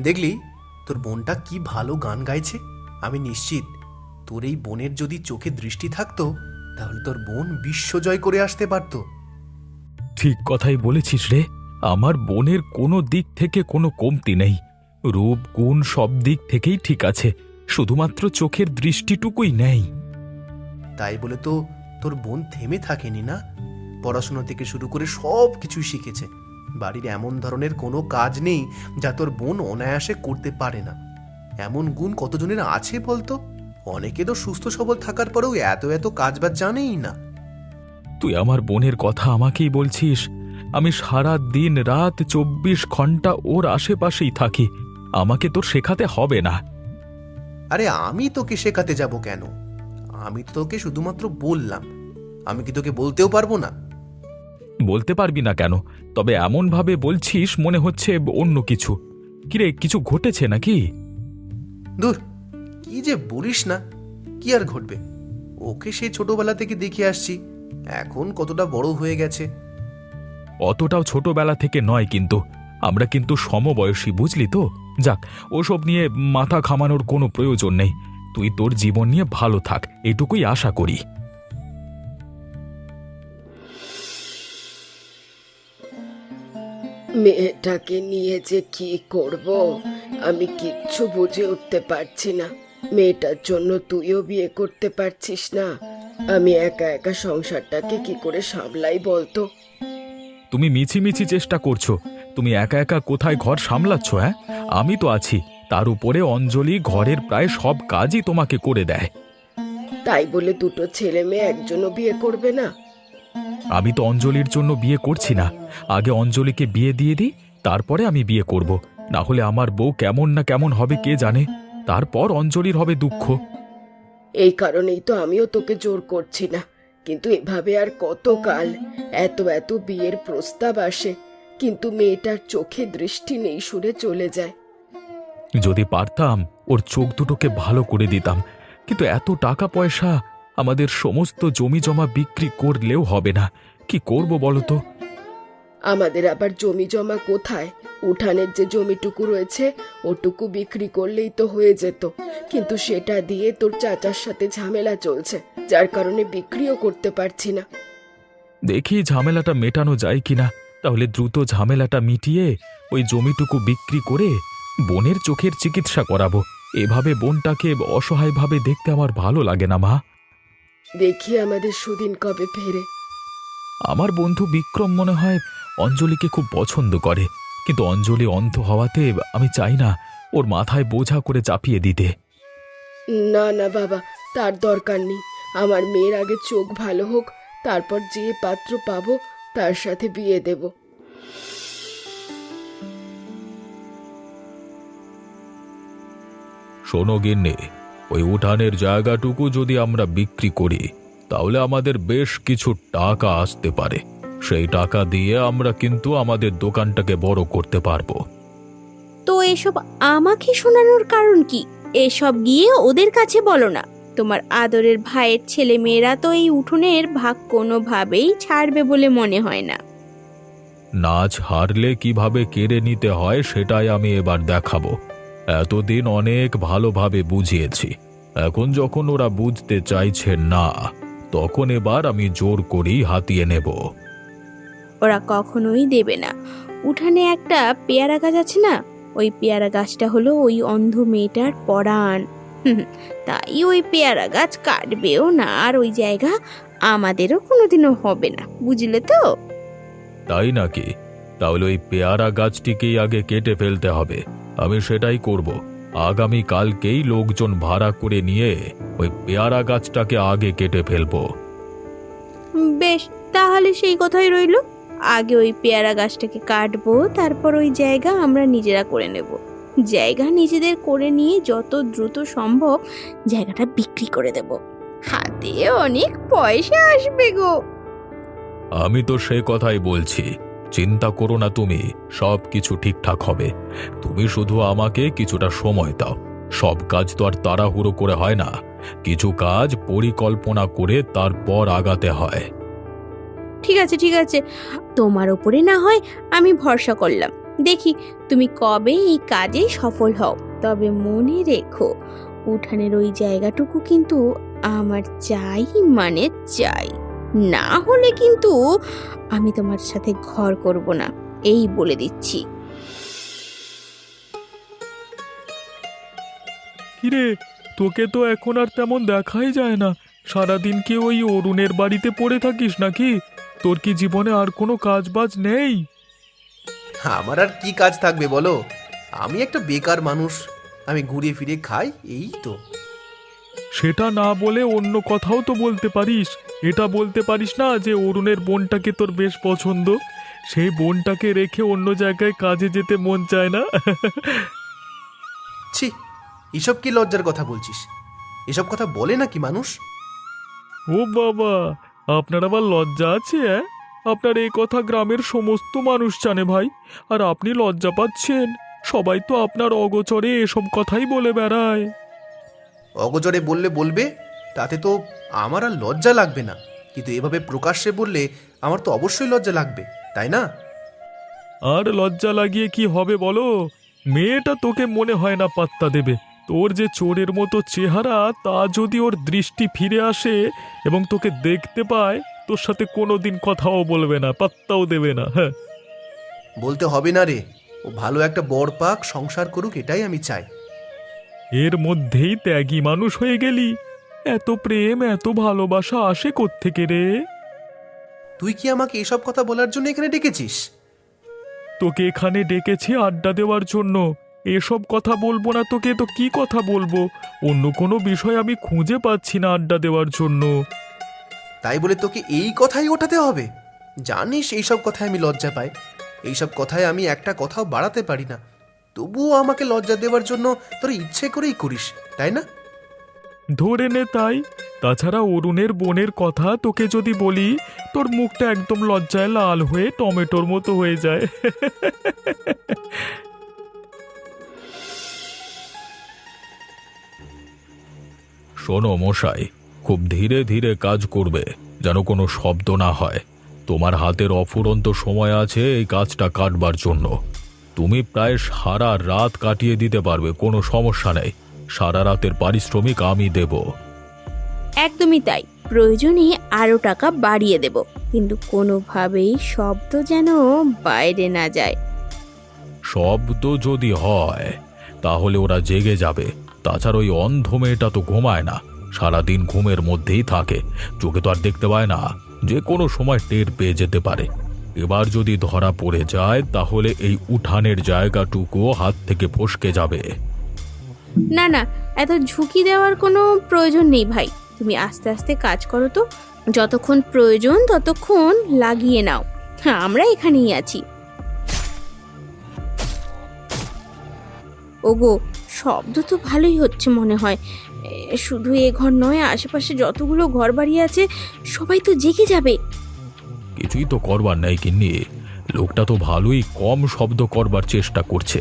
দেখলি তোর বোনটা কি ভালো গান গাইছে। আমি নিশ্চিত তোর এই বোনের যদি চোখে দৃষ্টি থাকতো তাহলে তোর বোন বিশ্বজয় করে আসতে পারত। ঠিক কথাই বলেছিস রে। আমার বোনের কোনো দিক থেকে কোনো কমতি নেই, রূপ গুণ সব দিক থেকেই ঠিক আছে, শুধুমাত্র চোখের দৃষ্টিটুকুই নেই। তাই বলে তো তোর বোন থেমে থাকেনি না, পড়াশোনা থেকে শুরু করে সব কিছুই শিখেছে। বাড়ির এমন ধরনের কোনো কাজ নেই যা তোর বোন অনায়াসে করতে পারে না। এমন গুণ কতজনের আছে বলতো? অনেকে তো সুস্থ সবল থাকার পরেও এত এত কাজ বাজ জানেই না। তুই আমার বোনের কথা আমাকেই বলছিস? আমি সারা দিন রাত 24 ঘন্টা ওর আশেপাশেই থাকি, আমাকে তোর শেখাতে হবে না। আরে আমি তোকে শেখাতে যাব কেন? আমি তো তোকে শুধুমাত্র বললাম, আমি কি তোকে বলতেও পারবো না? বলতে পারবি না কেন? তবে এমন ভাবে বলছিস মনে হচ্ছে অন্য কিছু। কিরে, কিছু ঘটেছে নাকি? দূর, কি যে বলিস না। কি আর ঘটবে? ওকে সেই ছোটবেলা থেকে দেখে আসছি, এখন কতটা বড় হয়ে গেছে। অতটাও ছোটবেলা থেকে নয়, কিন্তু আমরা কিন্তু সমবয়সী, বুঝলি তো? যাক, ওসব নিয়ে মাথা ঘামানোর কোনো প্রয়োজন নেই। তুই তোর জীবন নিয়ে ভালো থাক, এটুকুই আশা করি। মেয়েটাকে নিয়ে যে কি করব আমি কিচ্ছু বুঝে উঠতে পারছি না। মেয়েটার জন্য তুইও বিয়ে করতে পারছিস না, আমি একা একা সংসারটাকে কি করে সামলাই বলতো? তুমি মিছিমিছি চেষ্টা করছো। তুমি একা একা কোথায় ঘর সামলাচ্ছ? হ্যাঁ, আমি তো আছি। তার উপরে অঞ্জলি ঘরের প্রায় সব কাজই তোমাকে করে দেয়। তাই বলে দুটো ছেলে মেয়ে একজনও বিয়ে করবে না? আমি তো অঞ্জলির জন্য বিয়ে করছি না। আগে অঞ্জলিকে বিয়ে দিয়ে দিই, তারপরে আমি বিয়ে করব। না হলে আমার বউ কেমন না কেমন হবে কে জানে। তারপর অঞ্জলির হবে দুঃখ। এই কারণেই তো আমিও তোকে জোর করছি না, কিন্তু এভাবে আর কতকাল? এত এত বিয়ের প্রস্তাব আসে, কিন্তু মেয়েটার চোখে দৃষ্টি নেই, সুরে চলে যায়। যদি পারতাম ওর চোখ দুটোকে ভালো করে দিতাম, কিন্তু এত টাকা পয়সা, আমাদের সমস্ত জমি জমা বিক্রি করলেও হবে না। কি করব বলো তো? আমাদের আবার জমি জমা কোথায়? উঠানের যে জমিটুকু রয়েছে ওটুকু বিক্রি করলেই তো হয়ে যেত, কিন্তু সেটা দিয়ে তোর চাচার সাথে ঝামেলা চলছে, যার কারণে বিক্রিও করতে পারছি না। দেখি ঝামেলাটা মেটানো যায় কিনা। তাহলে দ্রুত ঝামেলাটা মিটিয়ে ওই জমিটুকু বিক্রি করে বোনের চোখের চিকিৎসা করাবো। এভাবে বোনটাকে অসহায়ভাবে দেখতে আমার ভালো লাগে না, মা। দেখি আমাদের সুদিন কবে ফেরে। আমার বন্ধু বিক্রম মনে হয় অঞ্জলিকে খুব পছন্দ করে, কিন্তু অঞ্জলি অন্ধ হওয়াতে আমি চাই না ওর মাথায় বোঝা করে চাপিয়ে দিতে। না না বাবা, তার দরকার নেই। আমার মেয়ের আগে চোখ ভালো হোক, তারপর যে পাত্র পাবো তার সাথে বিয়ে দেব। শোনো গিন্নি, ওই উঠানের জায়গাটুকু যদি আমরা বিক্রি করি তাহলে আমাদের বেশ কিছু টাকা আসতে পারে। সেই টাকা দিয়ে আমরা কিন্তু আমাদের দোকানটাকে বড় করতে পারবো। তো এসব আমাকে শোনানোর কারণ কি? এসব গিয়ে ওদের কাছে বলো না। তোমার আদরের ভাইয়ের ছেলে মেয়েরা তো এই উঠোনের ভাগ কোনোভাবেই ছাড়বে বলে মনে হয় না। নাচ হারলে কিভাবে কেড়ে নিতে হয় সেটাই আমি এবার দেখাবো। এতদিন অনেক ভালোভাবে বুঝিয়েছি, এখন যখন ওরা বুঝতে চাইছে না, তখন এবার আমি জোর করেই হাতিয়ে নেব। ওরা কখনোই দেবে না। উঠানে একটা পেয়ারা গাছ আছে না, ওই পেয়ারা গাছটা হলো ওই অন্ধ মেয়েটার পরাণ। তাই ওই পেয়ারা গাছ কাটবেও না, আর ওই জায়গা আমাদেরও কোনোদিনও হবে না, বুঝলে তো? তাই নাকি? তাহলে ওই পেয়ারা গাছটিকেই আগে কেটে ফেলতে হবে। আমি সেটাই করব। আগামী কালকেই লোকজন ভাড়া করে নিয়ে ওই পেয়ারা গাছটাকে আগে কেটে ফেলবো। বেশ, তাহলে সেই কথাই রইল। আগে ওই পেয়ারা গাছটাকে কাটবো, তারপর ওই জায়গা আমরা নিজেরা করে নেব। জায়গা নিজেদের করে নিয়ে যত দ্রুত সম্ভব জায়গাটা বিক্রি করে দেব, হাতে অনেক পয়সা আসবে গো। আমি তো সে কথাই বলছি, চিন্তা করো না তুমি, সব কিছু ঠিকঠাক হবে। তুমি শুধু আমাকে কিছুটা সময় দাও। সব কাজ তো আর তাড়াহুড়ো করে হয় না, কিছু কাজ পরিকল্পনা করে তারপর আগাতে হয়। ঠিক আছে, ঠিক আছে, তোমার ওপরে না হয় আমি ভরসা করলাম, দেখি তুমি কবে এই কাজে সফল হও। তবে মনে রেখো, উঠানের ওই জায়গাটুকু কিন্তু আমার চাই, মানে চাই। না হলে কিন্তু আমি তোমার সাথে ঘর করব না, এই বলে দিচ্ছি। কিরে, তোকে তো এখন আর তেমন দেখাই যায় না। সারাদিন কি ওই অরুণের বাড়িতে পড়ে থাকিস নাকি? তোর কি জীবনে আর কোনো কাজ বাজ নেই? আমার আর কি কাজ থাকবে বলো? আমি একটা বেকার মানুষ, আমি ঘুরিয়ে ফিরে খাই, এই তো। সেটা না বলে অন্য কথাও তো বলতে পারিস। এটা বলতে পারিস না যে অরুণের বোনটাকে তোর বেশ পছন্দ, সেই বোনটাকে রেখে অন্য জায়গায় কাজে যেতে মন চায় না? ছি, এসব কি লজ্জার কথা বলছিস? এসব কথা বলে নাকি মানুষ? ও বাবা, আপনার আবার লজ্জা আছে? আপনার এই কথা গ্রামের সমস্ত মানুষ জানে ভাই, আর আপনি লজ্জা পাচ্ছেন? সবাই তো আপনার অগোচরে এসব কথাই বলে বেড়ায়। অগোচরে বললে বলবে, তাতে তো আমার আর লজ্জা লাগবে না, কিন্তু এভাবে প্রকাশ্যে বললে আমার তো অবশ্যই লজ্জা লাগবে, তাই না? আর লজ্জা লাগিয়ে কি হবে বলো? মেয়েটা তোকে মনে হয় না পাত্তা দেবে। তোর যে চোরের মতো চেহারা, তা যদি ওর দৃষ্টি ফিরে আসে এবং তোকে দেখতে পায়, তোর সাথে কোনোদিন কথাও বলবে না, পাত্তাও দেবে না। হ্যাঁ, বলতে হবে না রে, ও ভালো একটা বর পাক, সংসার করুক, এটাই আমি চাই। এর মধ্যেই ত্যাগী মানুষ হয়ে গেলি। এত প্রেম, এত ভালোবাসা আসে কোত্থেকে রে? তুই কি আমাকে এসব কথা বলার জন্য এখানে ডেকেছিস? তোকে এখানে ডেকেছি আড্ডা দেওয়ার জন্য। এসব কথা বলবো না তোকে তো কি কথা বলবো? অন্য কোনো বিষয় আমি খুঁজে পাচ্ছি না আড্ডা দেওয়ার জন্য। তাই বলে তোকে এই কথাই ওঠাতে হবে? জানিস এইসব কথায় আমি লজ্জা পাই, এইসব কথায় আমি একটা কথাও বাড়াতে পারি না, তবুও আমাকে লজ্জা দেওয়ার জন্য তোর ইচ্ছে করেই করিস, তাই না? ধরে নে তাই। তাছাড়া অরুণের বোনের কথা তোকে যদি বলি, তোর মুখটা একদম লজ্জায় লাল হয়ে টমেটোর মতো হয়ে যায়। শোনো মশাই, খুব ধীরে ধীরে কাজ করবে, যেন কোনো শব্দ না হয়। তোমার হাতের অফুরন্ত সময় আছে এই কাজটা কাটবার জন্য। তুমি প্রায় সারা রাত কাটিয়ে দিতে পারবে, কোনো সমস্যা নেই। সারা রাতের পারিশ্রমিক আমি দেব। একদমই তাই, প্রয়োজনে আরো টাকা বাড়িয়ে দেব, কিন্তু কোনোভাবেই শব্দ যেন বাইরে না যায়। শব্দ যদি হয় তাহলে ওরা জেগে যাবে। তাছাড়া ওই অন্ধ মেয়েটা তো ঘুমায় না, সারাদিন ঘুমের মধ্যেই থাকে, চোখে তো আর দেখতে পায় না, যে কোনো সময় টের পেয়ে যেতে পারে। এবার যদি ধরা পড়ে যায় তাহলে এই উঠানের জায়গাটুকু হাত থেকে ফসকে যাবে। না না, এত ঝুঁকি দেওয়ার কোনো প্রয়োজন নেই ভাই। তুমি আস্তে আস্তে কাজ করো তো, যতক্ষণ প্রয়োজন ততক্ষণ লাগিয়ে নাও। হ্যাঁ, আমরা এখানেই আছি। ওগো, শব্দ তো ভালোই হচ্ছে মনে হয়। শুধু এ ঘর নয়, আশেপাশে যতগুলো ঘর বাড়ি আছে সবাই তো জেগে যাবে। কিছুই তো করবার নেই গিন্নি, লোকটা তো ভালোই কম শব্দ করবার চেষ্টা করছে,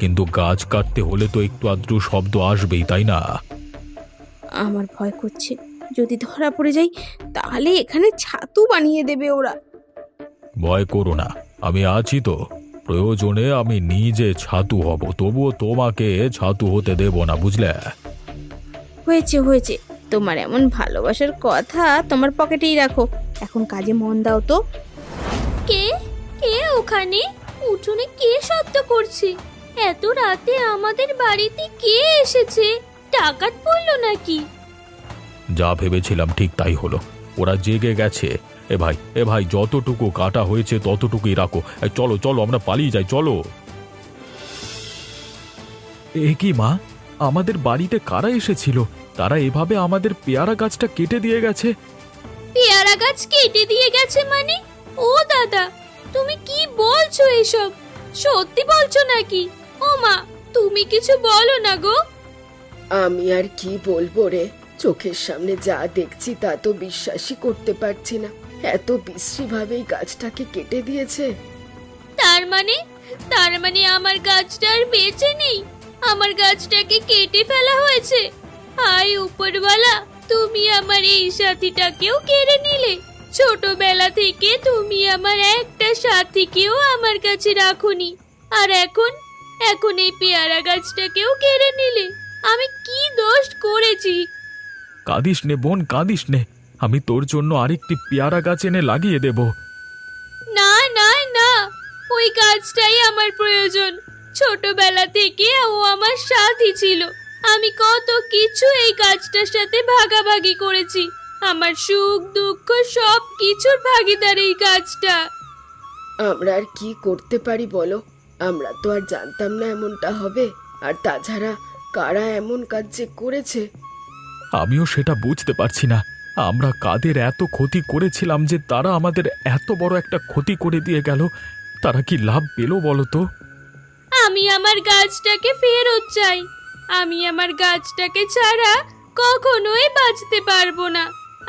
কিন্তু গাছ কাটতে হলে তো একটু আধটু শব্দ আসবেই, তাই না? আমার ভয় করছে, যদি ধরা পড়ে যাই তাহলে এখানে ছাতু বানিয়ে দেবে ওরা। ভয় করো না, আমি আছি তো। প্রয়োজনে আমি নিজে ছাতু হব, তবুও তোমাকে ছাতু হতে দেব না, বুঝলে? হয়েছে হয়েছে, তোমার এমন ভালোবাসার কথা তোমার পকেটেই রাখো, এখন কাজে মন দাও তো। কে কে ওখানে? উঠোনে কে শব্দ করছে? এত রাতে আমাদের বাড়িতে কে এসেছে? ডাকাত পড়লো নাকি? যা ভেবেছিলাম ঠিক তাই হলো, ওরা জেগে গেছে। এ ভাই যতটুকু কাটা হয়েছে ততটুকুই রাখো। চলো চলো, আমরা পালিয়ে যাই, চলো। এ কি মা, আমাদের বাড়িতে কারা এসেছিল? তারা এভাবে আমাদের পেয়ারা গাছটা কেটে দিয়ে গেছে। পেয়ারা গাছ কেটে দিয়ে গেছে মানে? ও দাদা, তুমি কি বলছো এসব? সত্যি বলছো নাকি? ও মা, তুমি কিছু বলো না গো। আমি আর কি বলবো রে, চোখের সামনে যা দেখছি তা তো বিশ্বাসই করতে পারছি না। এত বিশ্রীভাবে এই গাছটাকে কেটে দিয়েছে। তার মানে আমার গাছটা আর বেঁচে নেই? আমার গাছটাকে কেটে ফেলা হয়েছে? হায় উপরওয়ালা, তুমি আমার এই সাথীটাকেও কেড়ে নিলে। ছোটবেলা থেকে তুমি আমার একটা সাথীকেও আমার কাছে রাখোনি, আর এখন এখন এই পেয়ারা গাছটাকেও কেড়ে নিলে। আমি কি দোষ করেছি? কাঁদিস নে বোন, কাঁদিস নে। আমি তোর জন্য আরেকটি পেয়ারা গাছ এনে লাগিয়ে দেব। না না না, ওই গাছটাই আমার প্রয়োজন। ছোটবেলা থেকে ও আমার সাথী ছিল। আমি কত কিছু এই গাছটার সাথে ভাগাভাগি করেছি। আমার সুখ দুঃখ সব কিছুর ভাগিদার এই গাছটা। আমরা আর কি করতে পারি বলো? আমরা তো আর জানতাম না এমনটা হবে। আর তাছাড়া কারা এমন কাজ যে করেছে? আমিও সেটা বুঝতে পারছি না। আমরা কাদের এত ক্ষতি করেছিলাম যে তারা আমাদের এত বড় একটা ক্ষতি করে দিয়ে গেল। তারা কি লাভ পেল বলো তো? আমি আমার গাছটাকে ফেরত চাই। আমি আমার গাছটাকে ছাড়া কখনোই বাঁচতে পারবো না।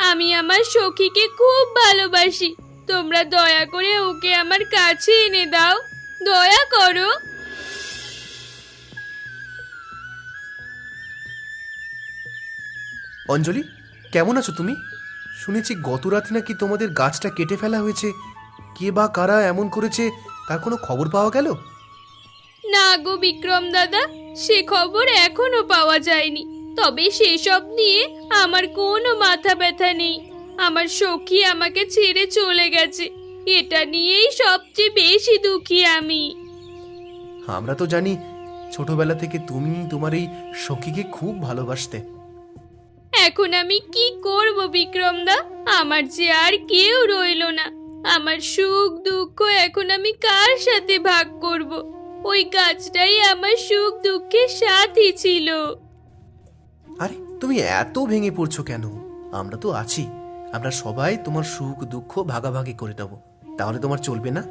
আমি আমার সখীকে খুব ভালোবাসি। তোমরা দয়া করে ওকে আমার কাছে এনে দাও, দয়া করো। অঞ্জলি, কেমন আছো তুমি? শুনেছি গত রাতে নাকি তোমাদের গাছটা কেটে ফেলা হয়েছে। কে বা কারা এমন করেছে তার কোনো খবর পাওয়া গেল? না গো বিক্রম দাদা, সে খবর এখনো পাওয়া যায়নি। তবে সেসব নিয়ে আমার কোনো মাথা ব্যথা নেই। আমার সখী আমাকে ছেড়ে চলে গেছে, এটা নিয়েই সবচেয়ে বেশি দুঃখী আমি। আমরা তো জানি ছোটবেলা থেকে তুমি তোমার এই সখীকে খুব ভালোবাসতে। এখন আমি কি করব বিক্রম দা? আমার যে আর কেউ রইলো না। আমার সুখ দুঃখ এখন আমি কার সাথে ভাগ করব? ওই গাছটাই আমার সুখ দুঃখের সাথী ছিল। আরে তুমি এত ভেঙে পড়ছো কেন? আমরা তো আছি। আমরা সবাই তোমার সুখ দুঃখ ভাগাভাগি করে নেব। তাহলে তোমার চলবে না?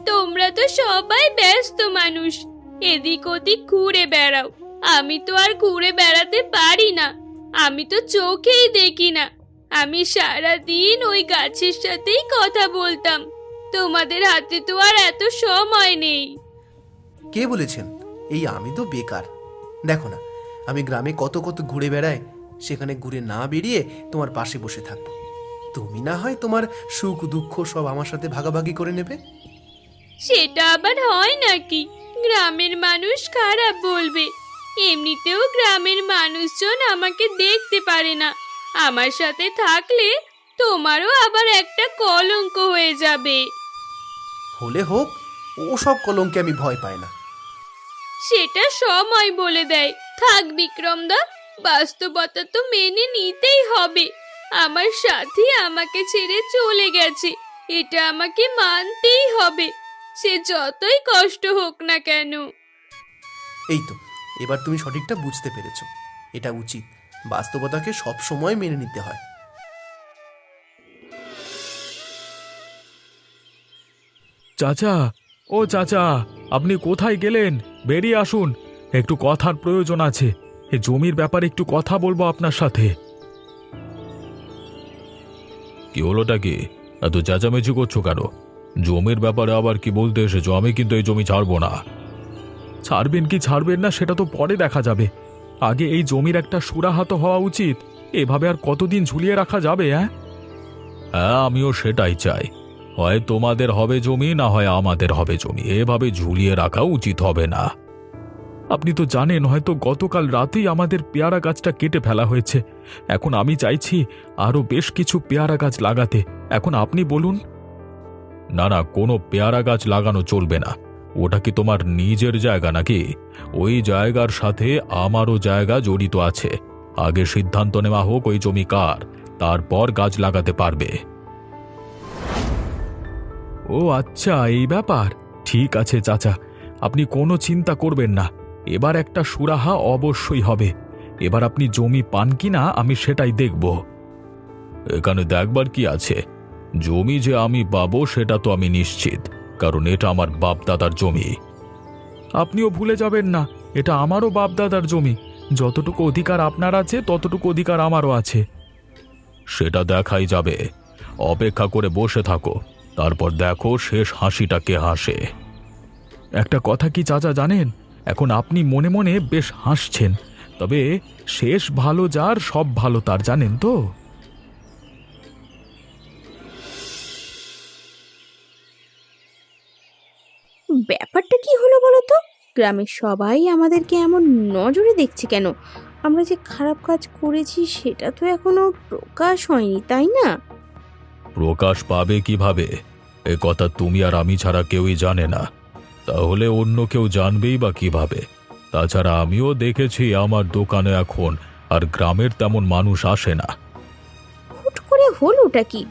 তোমরা তো সবাই ব্যস্ত মানুষ, এদিক ওদিক ঘুরে বেড়াও। আমি তো আর ঘুরে বেড়াতে পারি না। আমি তো চোখেই দেখি না। আমি সারা দিন ওই গাছের সাথেই কথা বলতাম। তোমাদের হাতে তো আর এত সময় নেই। কে বলেছেন? এই আমি তো বেকার। দেখো না, আমি গ্রামে কত কত ঘুরে বেড়াই। সেখানে ঘুরে না বেরিয়ে তোমার পাশে বসে থাকবো। তুমি না হয় তোমার সুখ দুঃখ সব আমার সাথে ভাগাভাগি করে নেবে। সেটা আবার হয় নাকি? গ্রামের মানুষ খারাপ বলবে। এমনিতেও গ্রামের মানুষজন আমাকে দেখতে পারে না। আমার সাথে থাকলে তোমারও আবার একটা কলঙ্ক হয়ে যাবে। হলে হোক, ও সব কলঙ্কে আমি ভয় পাই না। সেটা সময় বলে দেয়। থাক বিক্রম দা, বাস্তবতা তো মেনে নিতেই হবে। আমার সাথী আমাকে ছেড়ে চলে গেছে, এটা আমাকে মানতেই হবে, সে যতই কষ্ট হোক না কেন। এই তো, এবার তুমি সঠিকটা বুঝতে পেরেছো। এটা উচিত। বাস্তবতাকে সব সময় মেনে নিতে হয়। চাচা, ও চাচা, আপনি কোথায় গেলেন? বেরিয়ে আসুন, একটু কথার প্রয়োজন আছে। এই জমির ব্যাপারে একটু কথা বলবো আপনার সাথে। কি হলোটা কি? এত চেঁচামেচি করছো কেন? জমির ব্যাপারে আবার কি বলতে এসেছো? আমি কিন্তু এই জমি ছাড়বো না। ছাড়বেন কি ছাড়বেন না সেটা তো পরে দেখা যাবে। আগে এই জমির একটা সুরাহা তো হওয়া উচিত। এভাবে আর কতদিন ঝুলিয়ে রাখা যাবে? হ্যাঁ, আমিও সেটাই চাই। হয় তোমাদের হবে জমি, না হয় আমাদের হবে জমি। এভাবে ঝুলিয়ে রাখা উচিত হবে না। আপনি তো জানেন হয়তো গতকাল রাতেই আমাদের পেয়ারা গাছটা কেটে ফেলা হয়েছে। এখন আমি চাইছি আরো বেশ কিছু পেয়ারা গাছ লাগাতে। এখন আপনি বলুন। না না, কোনো পেয়ারা গাছ লাগানো চলবে না। ওটা কি তোমার নিজের জায়গা নাকি? ওই জায়গার সাথে আমারও জায়গা জড়িত আছে। আগে সিদ্ধান্ত নেওয়া হোক ওই জমি কার, তারপর গাছ লাগাতে পারবে। ও আচ্ছা, এই ব্যাপার। ঠিক আছে চাচা, আপনি কোনো চিন্তা করবেন না। এবার একটা সুরাহা অবশ্যই হবে। এবার আপনি জমি পান কিনা আমি সেটাই দেখব। এখানে দেখবার কি আছে? জমি যে আমি পাবো সেটা তো আমি নিশ্চিত, কারণ এটা আমার বাপদাদার জমি। আপনিও ভুলে যাবেন না, এটা আমারও বাপদাদার জমি। যতটুকু অধিকার আপনার আছে ততটুকু অধিকার আমারও আছে। সেটা দেখাই যাবে। অপেক্ষা করে বসে থাকো, তারপর দেখো শেষ হাসিটা কে হাসে। একটা কথা কি চাচা জানেন? এখন আপনি মনে মনে বেশ হাসছেন, তবে শেষ ভালো যার সব ভালো তার, জানেন তো? ব্যাপারটা কি হলো বলো তো? গ্রামের সবাই আমাদেরকে এমন নজরে দেখছে কেন? আমরা যে খারাপ কাজ করেছি সেটা তো এখনো প্রকাশ হয়নি, তাই না? প্রকাশ পাবে কিভাবে? এ কথা তুমি আর আমি ছাড়া কেউই জানে না। তাহলে অন্য কেউ জানবেই বা কিভাবে? তাছাড়া আমিও দেখেছি আমার দোকানে এখন আর গ্রামের তেমন মানুষ আসে না। হুট করে হলোটা কি?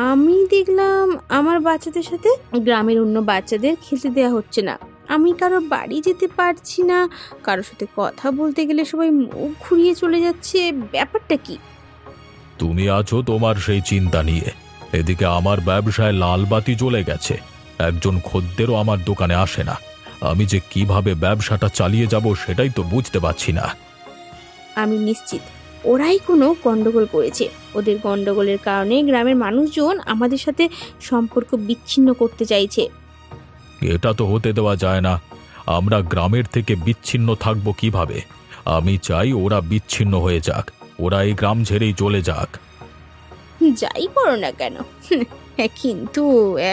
আমি দেখলাম আমার বাচ্চাদের সাথে গ্রামের অন্য বাচ্চাদের খেলতে দেওয়া হচ্ছে না। আমি কারো বাড়ি যেতে পারছি না, কারোর সাথে কথা বলতে গেলে সবাই মুখ ঘুরিয়ে চলে যাচ্ছে। ব্যাপারটা কি? তুমি আছো তোমার সেই চিন্তা নিয়ে, এদিকে আমার ব্যবসায় লাল বাতি জ্বলে গেছে। একজন খদ্দেরও আমার দোকানে আসে না। আমি যে কিভাবে ব্যবসাটা চালিয়ে যাব সেটাই তো বুঝতে পারছি না। আমি নিশ্চিত ওরাই কোনো গন্ডগোল করেছে। ওদের গন্ডগোলের কারণে গ্রামের মানুষজন আমাদের সাথে সম্পর্ক বিচ্ছিন্ন করতে চাইছে। এটা তো হতে দেওয়া যায় না। আমরা গ্রামের থেকে বিচ্ছিন্ন থাকবো কিভাবে? আমি চাই ওরা বিচ্ছিন্ন হয়ে যাক, ওরা এই গ্রাম ছেড়েই চলে যাক। যাই করো না কেন, কিন্তু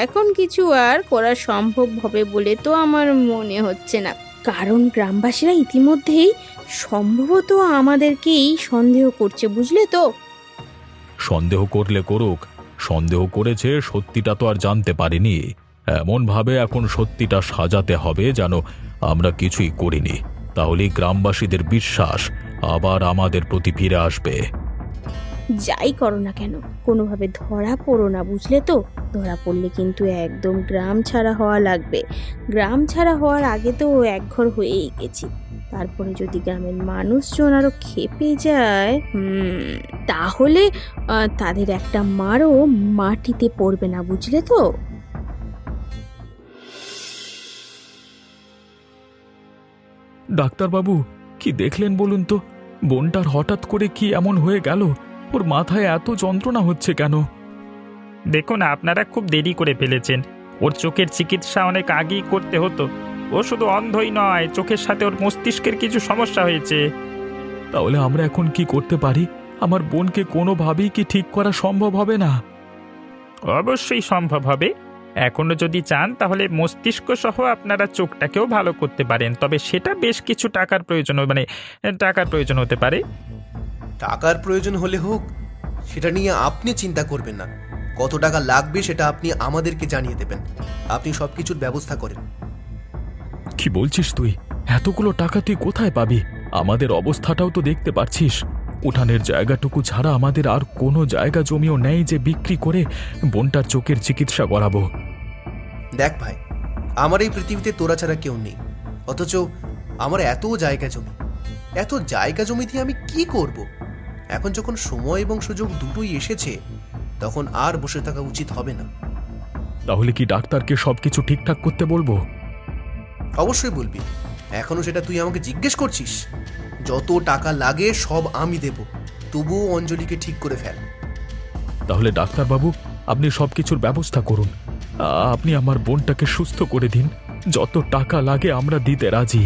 এখন কিছু আর করা সম্ভব হবে বলে তো আমার মনে হচ্ছে না। কারণ গ্রামবাসীরা ইতিমধ্যেই সম্ভবত আমাদেরকেই সন্দেহ করছে, বুঝলে তো? সন্দেহ করলে করুক, সন্দেহ করেছে, সত্যিটা তো আর জানতে পারিনি। এমনভাবে এখন সত্যিটা সাজাতে হবে যেন আমরা কিছুই করিনি। তাহলেই গ্রামবাসীদের বিশ্বাস আবার আমাদের প্রতি ফিরে আসবে। যাই করো না কেন, কোনোভাবে ধরা পড়ো না, বুঝলে তো? ধরা পড়লে কিন্তু একদম গ্রাম ছাড়া হওয়া লাগবে। গ্রাম ছাড়া হওয়ার আগে তো একঘর হয়েই গেছি। তারপরে যদি গ্রামের মানুষজন আরো খেপে যায়, তাহলে তাদের একটা মারও মাটিতে পড়বে না, বুঝলে তো? ডাক্তারবাবু, কি দেখলেন বলুন তো? বোনটার হঠাৎ করে কি এমন হয়ে গেল? ওর মাথায় এত যন্ত্রণা হচ্ছে কেন? দেখুন, আপনারা খুব দেরি করে ফেলেছেন। ওর চোখের চিকিৎসা অনেক আগেই করতে হতো। ও শুধু অন্ধই নয়, চোখের সাথে ওর মস্তিষ্কের কিছু সমস্যা হয়েছে। তাহলে আমরা এখন কি করতে পারি? আমার বোনকে কোনোভাবেই কি ঠিক করা সম্ভব হবে না? অবশ্যই সম্ভব হবে। এখনো যদি চান তাহলে মস্তিষ্ক সহ আপনারা চোখটাকেও ভালো করতে পারেন, তবে সেটা বেশ কিছু টাকার প্রয়োজন, টাকার প্রয়োজন হতে পারে। টাকার প্রয়োজন হলে হোক, সেটা নিয়ে আপনি চিন্তা করবেন না। কত টাকা লাগবে সেটা আপনি আমাদেরকে জানিয়ে দেবেন। আপনি সবকিছুর ব্যবস্থা করেন। কি বলছিস তুই? এতগুলো টাকা তুই কোথায় পাবি? আমাদের অবস্থাটাও তো দেখতে পাচ্ছিস। উঠানের জায়গাটুকু ছাড়া আমাদের আর কোনো জায়গা জমিও নেই যে বিক্রি করে বোনটার চোখের চিকিৎসা করাবো। দেখ ভাই, আমার এই পৃথিবীতে তোরা ছাড়া কেউ নেই, অথচ আমার এত জায়গা জমি দিয়ে আমি কি করব? এখন যখন সময় এবং সুযোগ দুটোই এসেছে, তখন আর বসে থাকা উচিত হবে না। তাহলে কি ডাক্তারকে সবকিছু ঠিকঠাক করতে বলবো? অবশ্যই বলবি। এখনো সেটা তুই আমাকে জিজ্ঞেস করছিস? যত টাকা লাগে সব আমি দেব, তবুও অঞ্জলিকে ঠিক করে ফেল। তাহলে ডাক্তারবাবু, আপনি সবকিছুর ব্যবস্থা করুন। আপনি আমার বোনটাকে সুস্থ করে দিন। যত টাকা লাগে আমরা দিতে রাজি।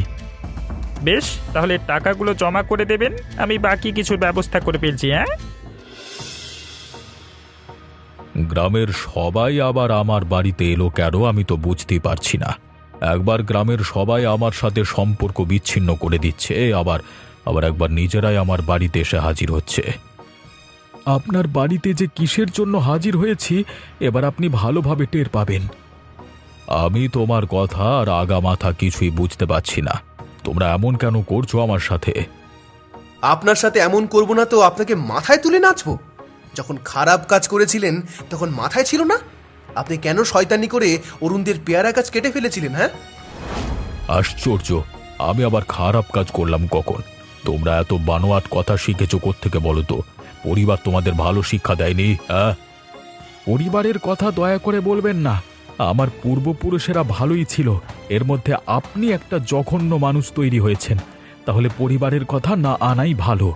বেশ, তাহলে টাকাগুলো জমা করে দেবেন, আমি বাকি কিছুর ব্যবস্থা করে ফেলছি। হ্যাঁ, গ্রামের সবাই আবার আমার বাড়িতে এলো কেন আমি তো বুঝতেই পারছি না। একবার গ্রামের সবাই আমার সাথে সম্পর্ক বিচ্ছিন্ন করে দিচ্ছে, আবার একবার নিজেরাই আমার বাড়িতে এসে হাজির হচ্ছে। আপনার বাড়িতে যে কিসের জন্য হাজির হয়েছি এবার আপনি ভালোভাবে টের পাবেন। আমি তোমার কথা আর আগামাথা কিছুই বুঝতে পারছি না। তোমরা এমন কেন করছো আমার সাথে? আপনার সাথে এমন করব না তো আপনাকে মাথায় তুলে নাচবো? যখন খারাপ কাজ করেছিলেন তখন মাথায় ছিল না? আপনি কেন শয়তানি করে অরুণদের পেয়ারা গাছ কেটে ফেলেছিলেন? হ্যাঁ, আশ্চর্য, আমি আবার খারাপ কাজ করলাম কখন? তোমরা এত বানোয়াট কথা শিখেছো কোত্থেকে বলো তো? পরিবার তোমাদের ভালো শিক্ষা দেয়নি? হ্যাঁ, পরিবারের কথা দয়া করে বলবেন না। আমার পূর্বপুরুষেরা ভালোই ছিল, এর মধ্যে আপনি একটা জঘন্য মানুষ তৈরি হয়েছেন। তাহলে পরিবারের কথা না আনাই ভালো।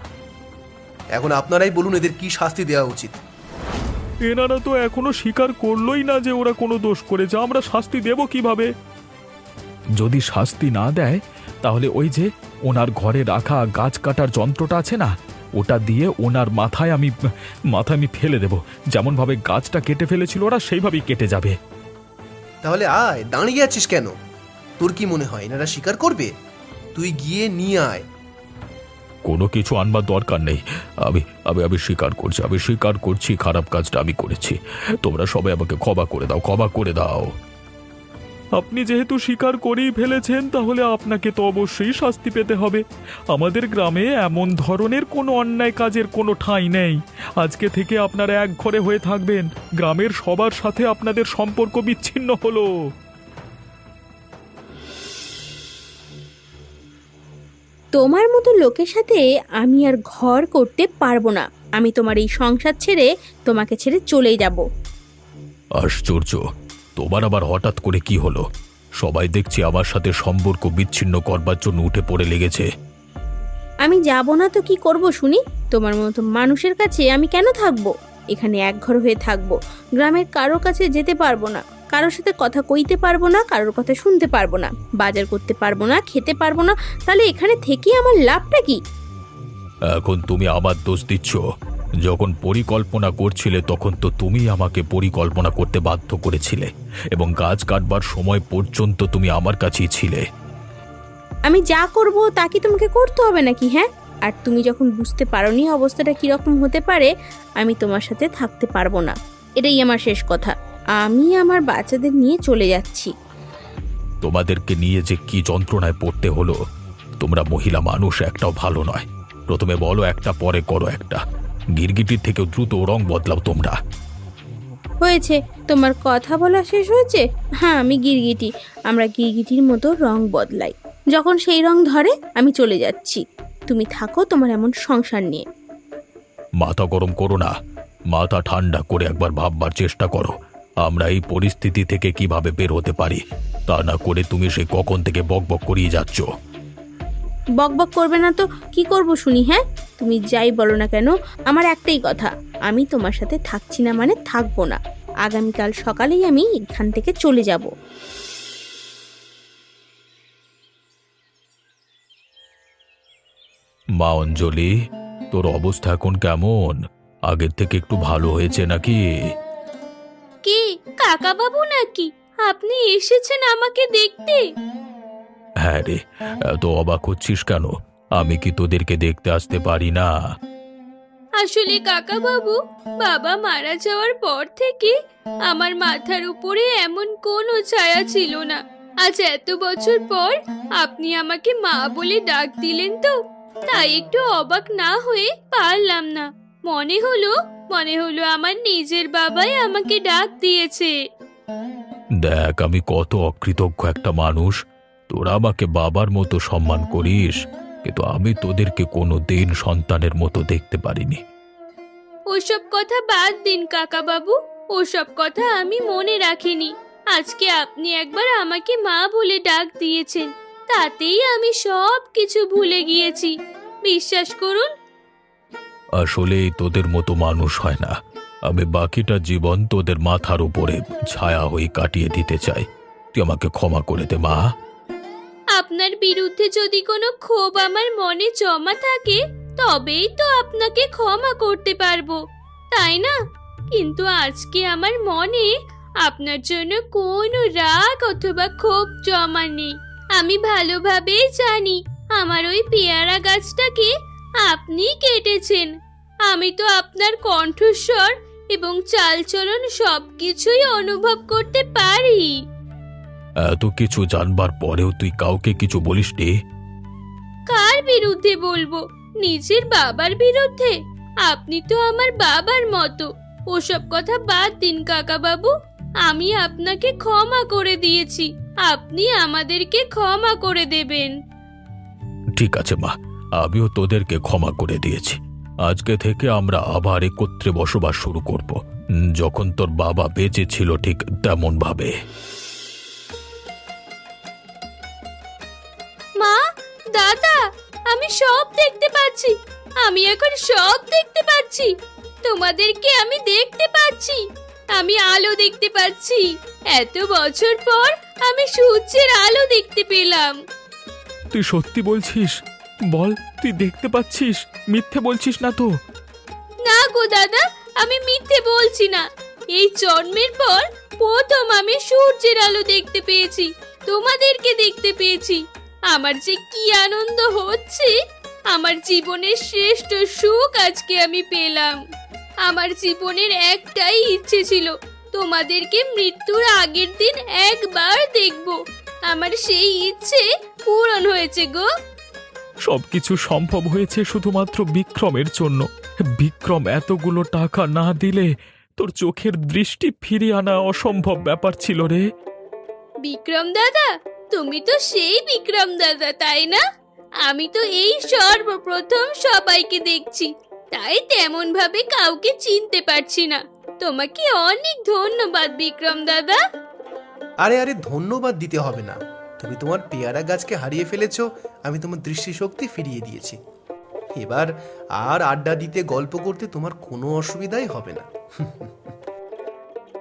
এখন আপনারাই বলুন এদের কি শাস্তি দেওয়া উচিত? এনারা তো এখনো স্বীকার করলোই না যে ওরা কোনো দোষ করেছে, আমরা শাস্তি দেব কিভাবে? যদি শাস্তি না দেয় তাহলে ওই যে ওনার ঘরে রাখা গাছ কাটার যন্ত্রটা আছে না, ওটা দিয়ে ওনার মাথায় আমি ফেলে দেব। যেমনভাবে গাছটা কেটে ফেলেছিল ওরা সেইভাবেই কেটে যাবে। তাহলে আয়, দাঁড়িয়ে আছিস কেন? তোর কি মনে হয় এনারা স্বীকার করবে? তুই গিয়ে নিয়ে আয়। কোনো কিছু আনবার দরকার নেই। আমি আমি আমি স্বীকার করছি খারাপ কাজটা আমি করেছি। তোমরা সবাই আমাকে ক্ষমা করে দাও। আপনি যেহেতু স্বীকার করেই ফেলেছেন, তাহলে আপনাকে তো অবশ্যই শাস্তি পেতে হবে। আমাদের গ্রামে এমন ধরনের কোনো অন্যায় কাজের কোনো ঠাঁই নেই। আজকে থেকে আপনারা এক ঘরে হয়ে থাকবেন। গ্রামের সবার সাথে আপনাদের সম্পর্ক বিচ্ছিন্ন হলো। তোমার মতো লোকের সাথে আমি আর ঘর করতে পারবো না। আমি তোমার এই সংসার ছেড়ে তোমাকে ছেড়ে চলেই যাব। আশ্চর্য, তোমার আবার হঠাৎ করে কি হলো? সবাই দেখছি আমার সাথে সম্পর্ক বিচ্ছিন্ন করবার জন্য উঠে পড়ে লেগেছে। আমি যাব না তো কি করব শুনি? তোমার মতো মানুষের কাছে আমি কেন থাকবো? এখানে এক ঘর হয়ে থাকবো। গ্রামের কারোর কাছে যেতে পারবো না, কারোর সাথে কথা কইতে পারবো না, কারোর কথা শুনতে পারবো না, বাজার করতে পারবো না, খেতে পারবো না। তাহলে এখানে থেকে আমার লাভটা কি? এখন তুমি আমার দোষ দিচ্ছ। যখন পরিকল্পনা করছিলে তখন তো তুমি আমাকে পরিকল্পনা করতে বাধ্য করেছিলে, এবং গাছ কাটবার সময় পর্যন্ত তুমি আমার কাছেই ছিলে। আমি যা করব তা কি তোমাকে করতে হবে নাকি? হ্যাঁ, আর তুমি যখন বুঝতে পারোনি অবস্থাটা কিরকম হতে পারে, আমি তোমার সাথে থাকতে পারবো না। এটাই আমার শেষ কথা। আমি আমার বাচ্চাদের নিয়ে চলে যাচ্ছি। তোমাদেরকে নিয়ে যে কি যন্ত্রণায় পড়তে হলো। তোমরা মহিলা মানুষ একটাও ভালো নয়। প্রথমে বলো একটা, পরে করো একটা। গিরগিটির থেকেও দ্রুত রং বদলাও তোমরা। হয়েছে, তোমার কথা বলা শেষ হয়েছে? হ্যাঁ, আমি গিরগিটি। আমরা গিরগিটির মতো রং বদলাই। যখন সেই রং ধরে আমি চলে যাচ্ছি। তুমি থাকো তোমার এমন সংসার নিয়ে। মাথা গরম করো না, মাথা ঠান্ডা করে একবার ভাববার চেষ্টা করো আমরা এই পরিস্থিতি থেকে কিভাবে বের হতে পারি। তা না করে তুমি সে কখন থেকে বকবক করিয়ে যাচ্ছ। বকবক করবে না তো কি করব শুনি? হ্যাঁ, তুমি যাই বলো না কেন, আমার একটাই কথা, আমি তোমার সাথে থাকছি না মানে থাকবো না। আগামীকাল সকালেই আমি এখান থেকে চলে যাব। মা অঞ্জলি, তোর অবস্থা এখন কেমন? আগের থেকে একটু ভালো হয়েছে নাকি? কে? কাকা বাবু নাকি? আপনি এসেছেন আমাকে দেখতে? হ্যাঁ রে, এত অবাক হচ্ছিস কেন? আমি কি তোদেরকে দেখতে আসতে পারি না? আসলে কাকা বাবু, বাবা মারা যাওয়ার পর থেকে আমার মাথার উপরে এমন কোনো ছায়া ছিল না। আজ এত বছর পর আপনি আমাকে মা বলে ডাক দিলেন, তো তাই একটু অবাক না হয়ে পারলাম না। মনে হলো আমার নিজের বাবাই আমাকে ডাক দিয়েছে। দেখ, আমি কত অকৃতজ্ঞ একটা মানুষ। তোরা আমাকে বাবার মতো সম্মান করিস, কিন্তু আমি তোদেরকে কোনো দিন সন্তানের মতো দেখতে পারিনি। ওসব কথা বাদ দিন কাকা বাবু, ওসব কথা আমি মনে রাখিনি। আজকে আপনি একবার আমাকে মা বলে ডাক দিয়েছেন, তাতেই আমি সব কিছু ভুলে গিয়েছি। বিশ্বাস করুন। আসলেই তোদের মতো মানুষ হয় না। আমি বাকিটা জীবন তোদের মাথার উপরে ছায়া হয়ে কাটিয়ে দিতে চাই। তুই আমাকে ক্ষমা করে দে মা। আপনার বিরুদ্ধে যদি কোনো ক্ষোভ আমার মনে জমা থাকে, তবেই তো আপনাকে ক্ষমা করতে পারবো, তাই না? কিন্তু আজকে আমার মনে আপনার জন্য কোনো রাগ অথবা ক্ষোভ জমা নেই। আমি ভালোভাবেই জানি আমার ওই পেয়ারা গাছটাকে আপনি কেটেছেন। আমি তো আপনার কণ্ঠস্বর এবং চালচলন সবকিছুই অনুভব করতে পারি। এত কিছু জানবার পরেও তুই কাউকে কিছু বলিসনি? কার বিরুদ্ধে বলবো? নিজের বাবার বিরুদ্ধে? আপনি তো আমার বাবার মতো। ওসব কথা বাদ দিন কাকা বাবু। আমি আপনাকে ক্ষমা করে দিয়েছি, আপনি আমাদেরকে ক্ষমা করে দেবেন। ঠিক আছে মা, আমিও তোদেরকে ক্ষমা করে দিয়েছি। আজকে থেকে আমরা আবার একত্রে বসবাস শুরু করব, যখন তোর বাবা বেঁচে ছিল ঠিক তেমন ভাবে। মা, দাদা, আমি সব দেখতে পাচ্ছি। আমি এখন সব দেখতে পাচ্ছি। তোমাদেরকে আমি দেখতে পাচ্ছি। আমি আলো দেখতে পাচ্ছি। এত বছর পর আমি সূর্যের আলো দেখতে পেলাম। তুই সত্যি বলছিস? বল, তুই দেখতে পাচ্ছিস? মিথ্যে বলছিস না তো? না গো দাদা, আমি মিথ্যে বলছি না। এই জন্মের পর প্রথম আমি সূর্যের আলো দেখতে পেয়েছি। তোমাদেরকে দেখতে পেয়েছি। আমার যে কি আনন্দ হচ্ছে! আমার জীবনের শ্রেষ্ঠ সুখ আজকে আমি পেলাম। আমার জীবনের একটাই ইচ্ছে ছিল, তোমাদেরকে মৃত্যুর আগের দিন একবার দেখব। আমার সেই ইচ্ছে পূরণ হয়েছে গো। সবকিছু সম্ভব হয়েছে শুধুমাত্র বিক্রমের জন্য। বিক্রম এতগুলো টাকা না দিলে তোর চোখের দৃষ্টি ফিরিয়ে আনা অসম্ভব ব্যাপার ছিল রে। বিক্রম দাদা, তুমি তো সেই বিক্রম দাদা, তাই না? আমি তো এই সর্বপ্রথম সবাইকে দেখছি, তাই তেমন ভাবে কাউকে চিনতে পারছি না। তোমাকে অনেক ধন্যবাদ বিক্রম দাদা। আরে আরে, ধন্যবাদ দিতে হবে না। তুমি তোমার পেয়ারা গাছকে হারিয়ে ফেলেছো, আমি তোমার দৃষ্টিশক্তি ফিরিয়ে দিয়েছি। এবার আর আড্ডা দিতে গল্প করতে তোমার কোনো অসুবিধাই হবে না।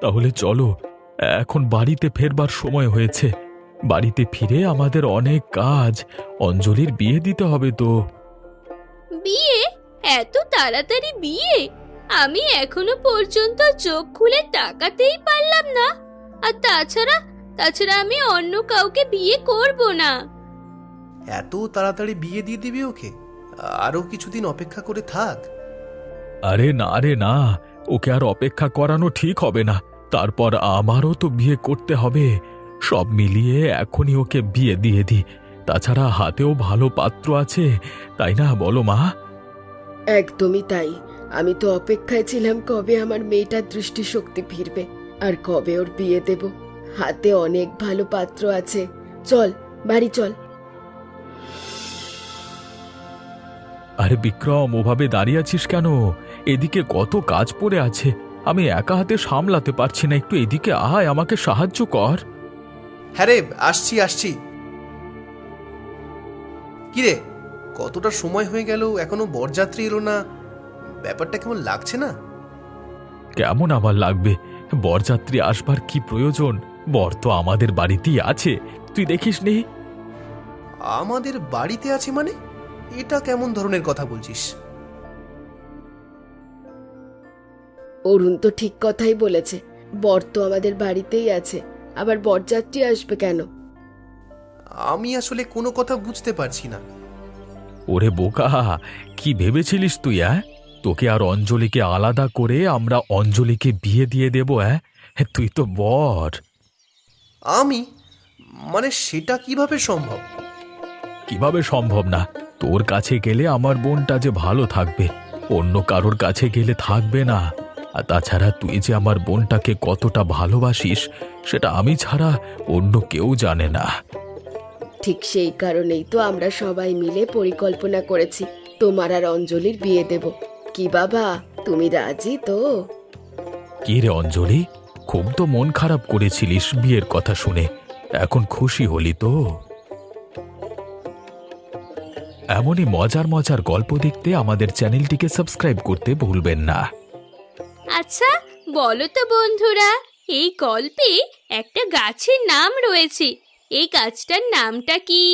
তাহলে চলো, এখন বাড়িতে ফেরবার সময় হয়েছে। বাড়িতে ফিরে আমাদের অনেক কাজ। অঞ্জলির বিয়ে দিতে হবে তো। বিয়ে? এত তাড়াতাড়ি বিয়ে? আমি এখনো পর্যন্ত চোখ খুলে তাকাতেই পারলাম না। আর তাছাড়া আমি অন্য কাউকে বিয়ে করব না। এত তাড়াতাড়ি বিয়ে দিয়ে দিবি ওকে? আরো কিছুদিন অপেক্ষা করে থাক। আরে না রে না, ওকে আর অপেক্ষা করানো ঠিক হবে না। তারপর আমারও তো বিয়ে করতে হবে। সব মিলিয়ে এখনই ওকে বিয়ে দিয়ে দি। তাছাড়া হাতেও ভালো পাত্র আছে, তাই না বলো মা? একদমই তাই। আমি তো অপেক্ষায় ছিলাম কবে আমার মেয়েটার দৃষ্টিশক্তি ফিরবে আর কবে ওর বিয়ে দেব। হাতে অনেক ভালো পাত্র আছে। চল, বাড়ি চল। আরে বিক্রম, ওভাবে দাঁড়িয়ে আছিস কেন? এদিকে কত কাজ পড়ে আছে, আমি একা হাতে সামলাতে পারছি না। একটু এদিকে আয়, আমাকে সাহায্য কর। হ্যাঁ রে, আসছি আসছি। কিরে, কতটা সময় হয়ে গেল এখনো বরযাত্রী এলো না? ব্যাপারটা কেমন লাগছে না? কেমন আবার লাগবে? বরযাত্রী আসবার কি প্রয়োজন? বর তো আমাদের বাড়িতেই আছে, তুই দেখিস নি? আমাদের বাড়িতে আছে মানে? এটা কেমন ধরনের কথা বলছিস? অরুণ তো ঠিক কথাই বলেছে। বর তো আমাদের বাড়িতেই আছে, আবার বরযাত্রী আসবে কেন? আমি আসলে কোনো কথা বুঝতে পারছি না। ওরে বোকা, কি ভেবেছিলিস তুই? তোকে আর অঞ্জলিকে আলাদা করে আমরা অঞ্জলিকে বিয়ে দিয়ে দেব? তুই তো বর। আমি মানে সেটা কিভাবে সম্ভব? কিভাবে সম্ভব না? তোর কাছে গেলে আমার বোনটা যে ভালো থাকবে, অন্য কারোর কাছে গেলে থাকবে না। আর তাছাড়া তুই যে আমার বোনটাকে কতটা ভালোবাসিস সেটা আমি ছাড়া অন্য কেউ জানে না। ঠিক সেই কারণেই তো আমরা সবাই মিলে পরিকল্পনা করেছি তোমার আর অঞ্জলির বিয়ে দেব। কি বাবা, তুমি রাজি তো? কি রে অঞ্জলি, খুব তো মন খারাপ করেছিলিস বিয়ের কথা শুনে, এখন খুশি হলি তো? এমনই মজার মজার গল্প দেখতে আমাদের চ্যানেলটিকে সাবস্ক্রাইব করতে ভুলবেন না। আচ্ছা বলো তো বন্ধুরা, এই গল্পে একটা গাছের নাম রয়েছে, এই গাছটার নামটা কি?